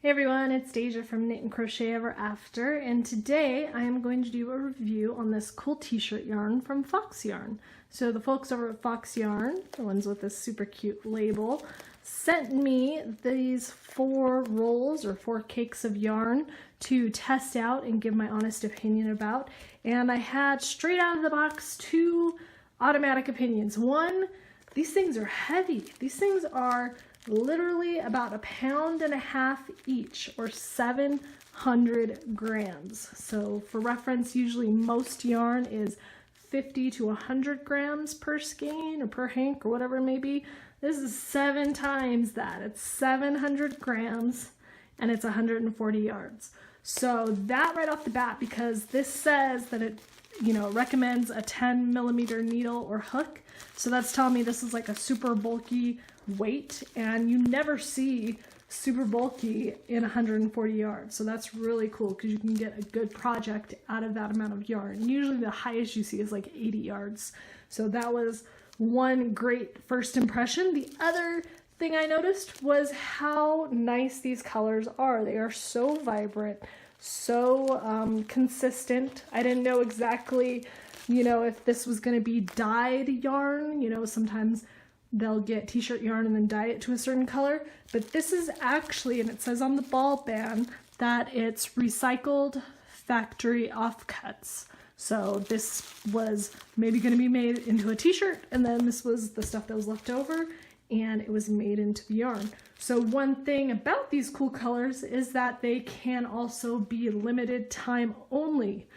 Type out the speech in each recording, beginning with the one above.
Hey everyone, it's Deja from Knit and Crochet Ever After, and today I am going to do a review on this cool t-shirt yarn from Fox Yarn. So the folks over at Fox Yarn, the ones with this super cute label, sent me these 4 rolls or 4 cakes of yarn to test out and give my honest opinion about. And I had straight out of the box 2 automatic opinions. One, these things are heavy. These things are literally about 1.5 pounds each, or 700 grams. So for reference, usually most yarn is 50 to 100 grams per skein or per hank or whatever it may be. This is 7 times that. It's 700 grams and it's 140 yards. So that right off the bat, because this says that it recommends a 10mm needle or hook. So that's telling me this is like a super bulky weight, and you never see super bulky in 140 yards. So that's really cool because you can get a good project out of that amount of yarn. Usually the highest you see is like 80 yards. So that was one great first impression. The other thing I noticed was how nice these colors are. They are so vibrant, so consistent. I didn't know exactly, if this was going to be dyed yarn. Sometimes they'll get t-shirt yarn and then dye it to a certain color, but this is actually, and it says on the ball band that it's recycled factory offcuts. So this was maybe going to be made into a t-shirt, and then this was the stuff that was left over and it was made into the yarn. So one thing about these cool colors is that they can also be limited time only.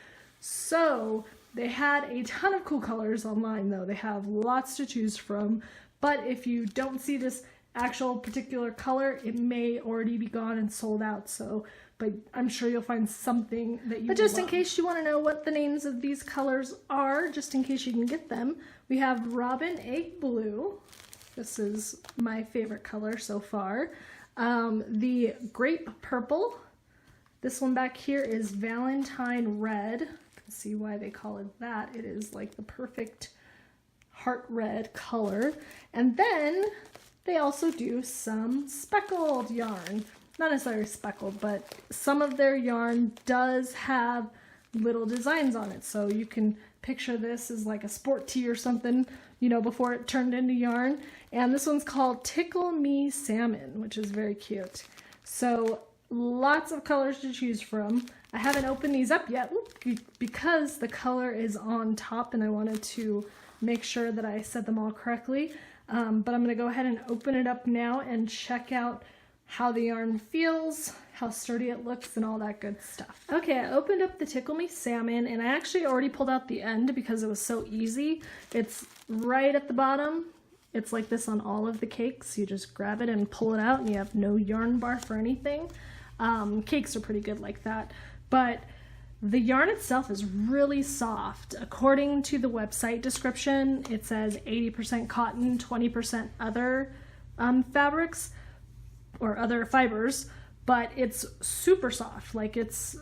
So they had a ton of cool colors online though. They have lots to choose from, but if you don't see this actual particular color, it may already be gone and sold out. So, but I'm sure you'll find something that you But just in case you want to know what the names of these colors are, just in case you can get them, we have Robin Egg Blue. This is my favorite color so far. The Grape Purple. This one back here is Valentine Red. You can see why they call it that. It is like the perfect heart red color. And then they also do some speckled yarn. Not necessarily speckled, but some of their yarn does have little designs on it. So you can picture this as like a sport tee or something, before it turned into yarn. And this one's called Tickle Me Salmon, which is very cute. So lots of colors to choose from. I haven't opened these up yet because the color is on top and I wanted to make sure that I said them all correctly. But I'm going to go ahead and open it up now and check out how the yarn feels, how sturdy it looks, and all that good stuff. Okay, I opened up the Tickle Me Salmon, and I actually already pulled out the end because it was so easy. It's right at the bottom. It's like this on all of the cakes. You just grab it and pull it out, and you have no yarn barf or anything. Cakes are pretty good like that. But the yarn itself is really soft. According to the website description, it says 80% cotton, 20% other fabrics or other fibers, but it's super soft. Like, it's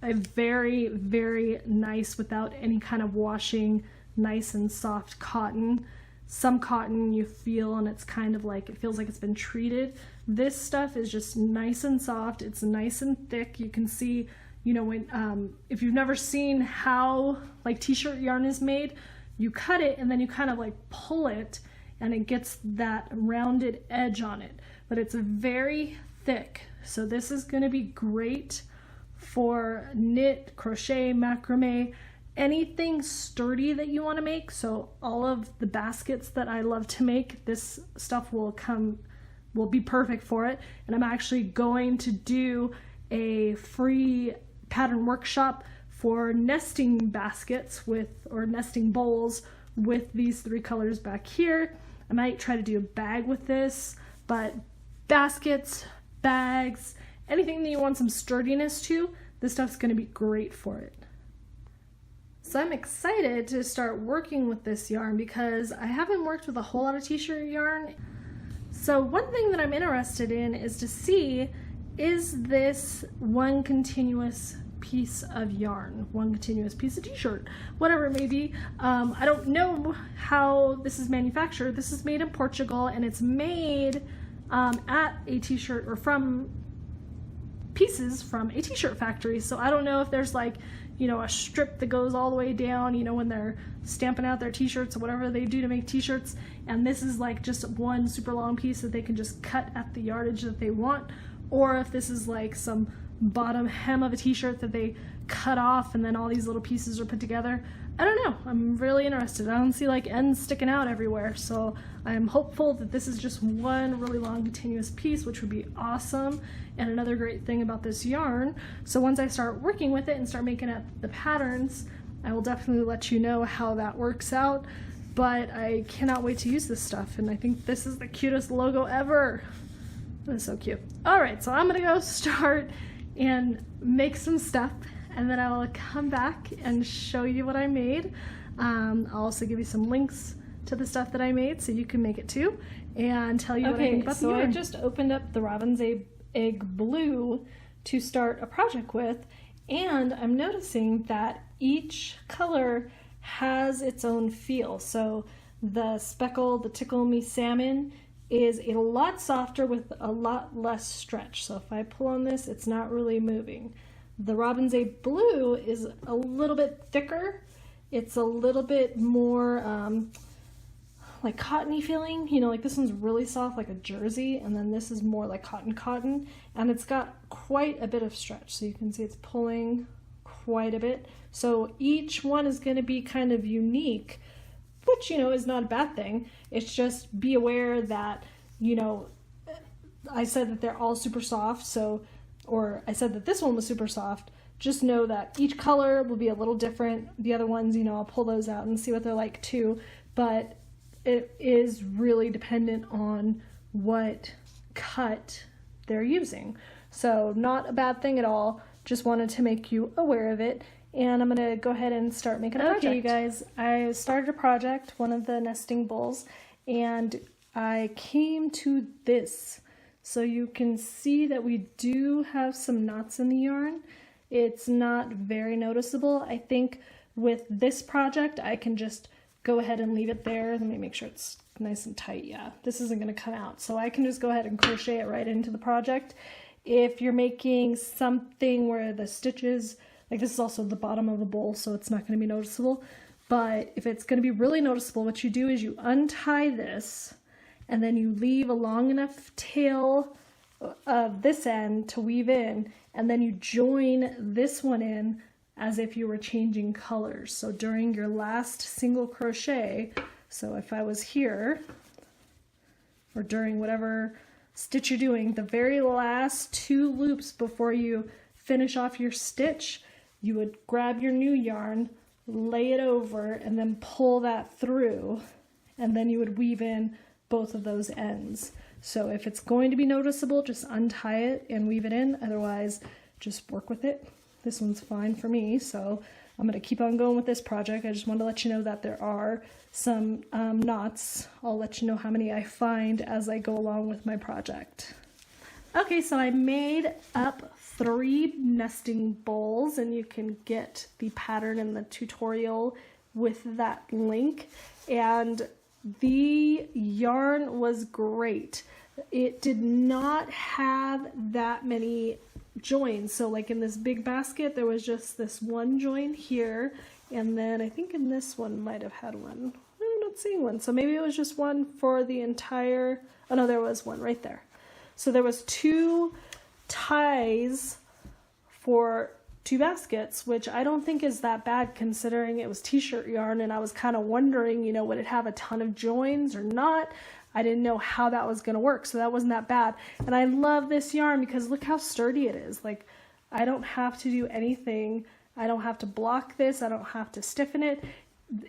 a very, very nice, without any kind of washing, nice and soft cotton. Some cotton you feel and it's kind of like, it feels like it's been treated. This stuff is just nice and soft. It's nice and thick. You can see, when if you've never seen how like t-shirt yarn is made, you cut it and then you kind of like pull it and it gets that rounded edge on it, but it's very thick. So this is going to be great for knit, crochet, macrame, anything sturdy that you want to make. So all of the baskets that I love to make, this stuff will be perfect for it. And I'm actually going to do a free pattern workshop for nesting baskets or nesting bowls with these 3 colors back here. I might try to do a bag with this, but baskets, bags, anything that you want some sturdiness to, this stuff's going to be great for it. So I'm excited to start working with this yarn because I haven't worked with a whole lot of t-shirt yarn. So one thing that I'm interested in is to see, is this one continuous piece of yarn, one continuous piece of t-shirt, whatever it may be. I don't know how this is manufactured. This is made in Portugal, and it's made at a t-shirt or from pieces from a t-shirt factory. So I don't know if there's like, you know, a strip that goes all the way down, you know, when they're stamping out their t-shirts or whatever they do to make t-shirts, and this is like just one super long piece that they can just cut at the yardage that they want, or if this is like some bottom hem of a t-shirt that they cut off and then all these little pieces are put together. I don't know. I'm really interested. I don't see like ends sticking out everywhere, so I'm hopeful that this is just one really long continuous piece, which would be awesome. And another great thing about this yarn, so once I start working with it and start making up the patterns, I will definitely let you know how that works out. But I cannot wait to use this stuff, and I think this is the cutest logo ever. That is so cute. All right, so I'm gonna go start and make some stuff, and then I'll come back and show you what I made. I'll also give you some links to the stuff that I made so you can make it too, and tell you what I think about the yarn. So I just opened up the Robin's Egg Blue to start a project with, and I'm noticing that each color has its own feel. So the Speckle, the Tickle Me Salmon, is a lot softer with a lot less stretch. So if I pull on this, it's not really moving. The Robin's Egg Blue is a little bit thicker. It's a little bit more like cottony feeling. You know, like this one's really soft like a jersey, and then this is more like cotton, and it's got quite a bit of stretch. So you can see it's pulling quite a bit. So each one is going to be kind of unique, which, you know, is not a bad thing. It's just be aware that, you know, I said that they're all super soft, so, or I said that this one was super soft. Just know that each color will be a little different. The other ones, you know, I'll pull those out and see what they're like too, but it is really dependent on what cut they're using. So not a bad thing at all. Just wanted to make you aware of it. And I'm gonna go ahead and start making a project. Okay, you guys, I started a project, one of the nesting bowls, and I came to this. So you can see that we do have some knots in the yarn. It's not very noticeable. I think with this project, I can just go ahead and leave it there. Let me make sure it's nice and tight. Yeah, this isn't gonna come out. So I can just go ahead and crochet it right into the project. If you're making something where the stitches, like this is also the bottom of a bowl, so it's not going to be noticeable. But if it's going to be really noticeable, what you do is you untie this, and then you leave a long enough tail of this end to weave in, and then you join this one in as if you were changing colors. So during your last single crochet, so if I was here, or during whatever stitch you're doing, the very last 2 loops before you finish off your stitch, you would grab your new yarn, lay it over, and then pull that through, and then you would weave in both of those ends. So if it's going to be noticeable, just untie it and weave it in. Otherwise, just work with it. This one's fine for me, so I'm going to keep on going with this project. I just wanted to let you know that there are some knots. I'll let you know how many I find as I go along with my project. Okay, so I made up 3 nesting bowls, and you can get the pattern in the tutorial with that link. And the yarn was great. It did not have that many joins. So like in this big basket, there was just this one join here, and then I think in this one might have had one. I'm not seeing one. So maybe it was just one for the entire, oh no, there was one right there. So there was 2 ties for 2 baskets, which I don't think is that bad considering it was t-shirt yarn, and I was kind of wondering, you know, would it have a ton of joins or not? I didn't know how that was going to work, so that wasn't that bad. And I love this yarn because look how sturdy it is. Like, I don't have to do anything. I don't have to block this. I don't have to stiffen it.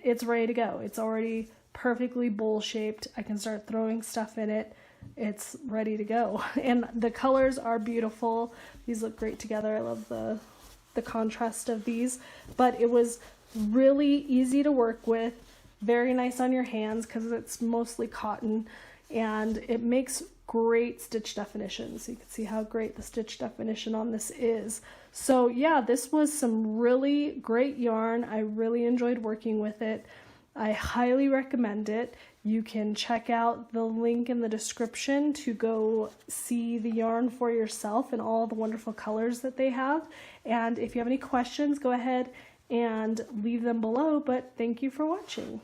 It's ready to go. It's already perfectly bowl shaped. I can start throwing stuff in it. It's ready to go. And the colors are beautiful. These look great together. I love the contrast of these. But it was really easy to work with. Very nice on your hands because it's mostly cotton. And it makes great stitch definition. So you can see how great the stitch definition on this is. So yeah, this was some really great yarn. I really enjoyed working with it. I highly recommend it. You can check out the link in the description to go see the yarn for yourself and all the wonderful colors that they have. And if you have any questions, go ahead and leave them below, but thank you for watching.